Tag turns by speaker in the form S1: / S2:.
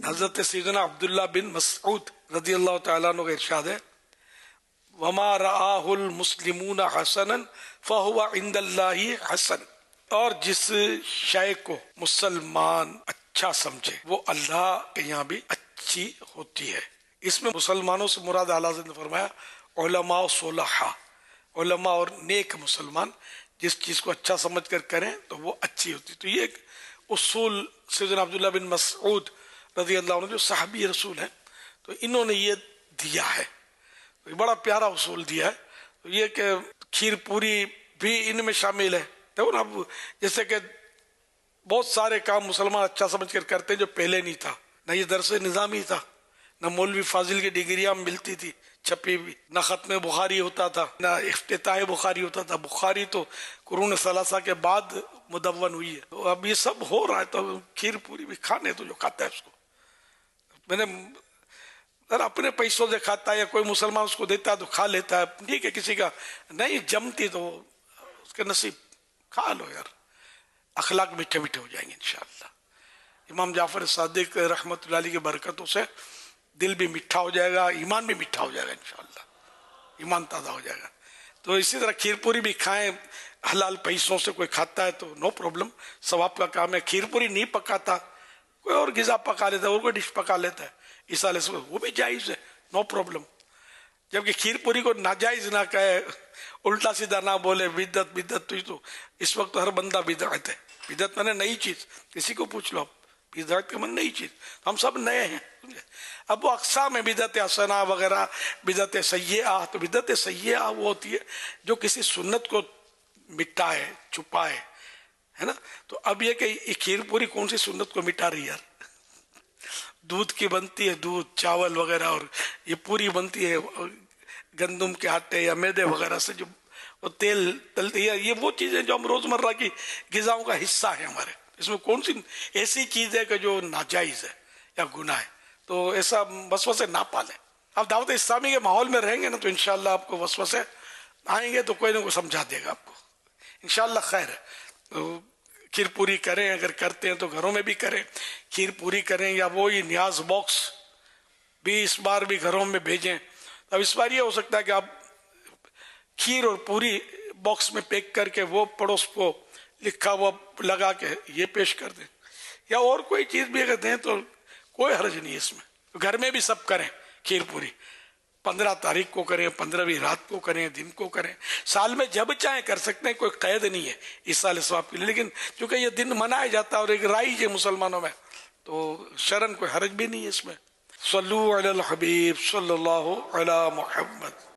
S1: حضرت سیدنا عبداللہ بن مسعود رضی اللہ تعالیٰ عنہ کا ارشاد ہے وما رآہ المسلمون حسنا فہو عند اللہ حسن، اور جس شے کو مسلمان اچھا سمجھے وہ اللہ کے یہاں بھی اچھی ہوتی ہے۔ اس میں مسلمانوں سے مراد اعلیٰ حضرت نے فرمایا علماء و صلحاء، علماء اور نیک مسلمان جس چیز کو اچھا سمجھ کر کریں تو وہ اچھی ہوتی۔ تو یہ ایک اصول سیدنا عبداللہ بن مسعود رضی اللہ عنہ جو صحابی رسول ہیں تو انہوں نے یہ دیا ہے، یہ بڑا پیارا اصول دیا ہے۔ تو یہ کہ کھیر پوری بھی ان میں شامل ہے۔ دیکھو نا، جیسے کہ بہت سارے کام مسلمان اچھا سمجھ کر کرتے جو پہلے نہیں تھا، نہ یہ درس نظامی تھا، نہ مولوی فاضل کی ڈگریاں ملتی تھی چھپی ہوئی، نہ ختم بخاری ہوتا تھا، نہ افتتاح بخاری ہوتا تھا۔ بخاری تو قرون ثلاثہ کے بعد مدون ہوئی ہے، تو اب یہ سب ہو رہا ہے، تو کھیر پوری بھی کھانے تو جو کھاتا ہے اس کو، میں نے اپنے پیسوں سے کھاتا ہے یا کوئی مسلمان اس کو دیتا ہے تو کھا لیتا ہے، ٹھیک ہے، کسی کا نہیں جمتی تو اس کے نصیب، کھا لو یار، اخلاق میٹھے میٹھے ہو جائیں گے انشاءاللہ۔ امام جعفر صادق رحمۃ اللہ علیہ کی برکتوں سے دل بھی میٹھا ہو جائے گا، ایمان بھی میٹھا ہو جائے گا انشاءاللہ، ایمان تازہ ہو جائے گا۔ تو اسی طرح کھیر پوری بھی کھائیں، حلال پیسوں سے کوئی کھاتا ہے تو نو پرابلم، ثواب کا کام ہے۔ کھیر پوری نہیں پکاتا، کوئی اور غذا پکا لیتا ہے، اور کوئی ڈش پکا لیتا ہے، اس حالت سے وہ بھی جائز ہے، نو پرابلم۔ جبکہ کھیر پوری کو ناجائز نہ کہے، الٹا سیدھا نہ بولے، بدعت بدعت، تو اس وقت ہر بندہ بدعت ہے۔ بدعت میں نے نئی چیز، کسی کو پوچھ لو بدعت کے من نئی چیز، ہم سب نئے ہیں۔ اب وہ اقسام ہے، بدعت حسنہ وغیرہ، بدعت سیئہ۔ تو بدعت سیئہ وہ ہوتی ہے جو کسی سنت کو مٹائے، چھپائے، ہے نا۔ تو اب یہ کہ یہ کھیر پوری کون سی سنت کو مٹا رہی ہے یار؟ دودھ کی بنتی ہے، دودھ چاول وغیرہ، اور یہ پوری بنتی ہے گندم کے آٹے یا میدے وغیرہ سے، جو وہ تیل تلتی ہے۔ یہ وہ چیزیں جو ہم روزمرہ کی غذاؤں کا حصہ ہے ہمارے، اس میں کون سی ایسی چیز ہے کہ جو ناجائز ہے یا گناہ ہے؟ تو ایسا وسوسے نہ پالیں۔ آپ دعوت اسلامی کے ماحول میں رہیں گے نا تو انشاءاللہ آپ کو وسوسے آئیں گے تو کوئی نہ کوئی سمجھا دے گا آپ کو، انشاءاللہ خیر ہے۔ تو کھیر پوری کریں، اگر کرتے ہیں تو گھروں میں بھی کریں، کھیر پوری کریں، یا وہی نیاز باکس بھی اس بار بھی گھروں میں بھیجیں۔ اب اس بار یہ ہو سکتا ہے کہ آپ کھیر اور پوری باکس میں پیک کر کے وہ پڑوس کو لکھا ہوا لگا کے یہ پیش کر دیں، یا اور کوئی چیز بھی اگر دیں تو کوئی حرج نہیں اس میں۔ گھر میں بھی سب کریں کھیر پوری، 15 تاریخ کو کریں، 15ویں رات کو کریں، دن کو کریں، سال میں جب چاہیں کر سکتے ہیں، کوئی قید نہیں ہے اس سال ثواب کے لیے۔ لیکن چونکہ یہ دن منایا جاتا ہے اور ایک رائج ہے مسلمانوں میں، تو شرعاً کوئی حرج بھی نہیں ہے اس میں۔ صلو علی الحبیب صلی اللہ علی محمد۔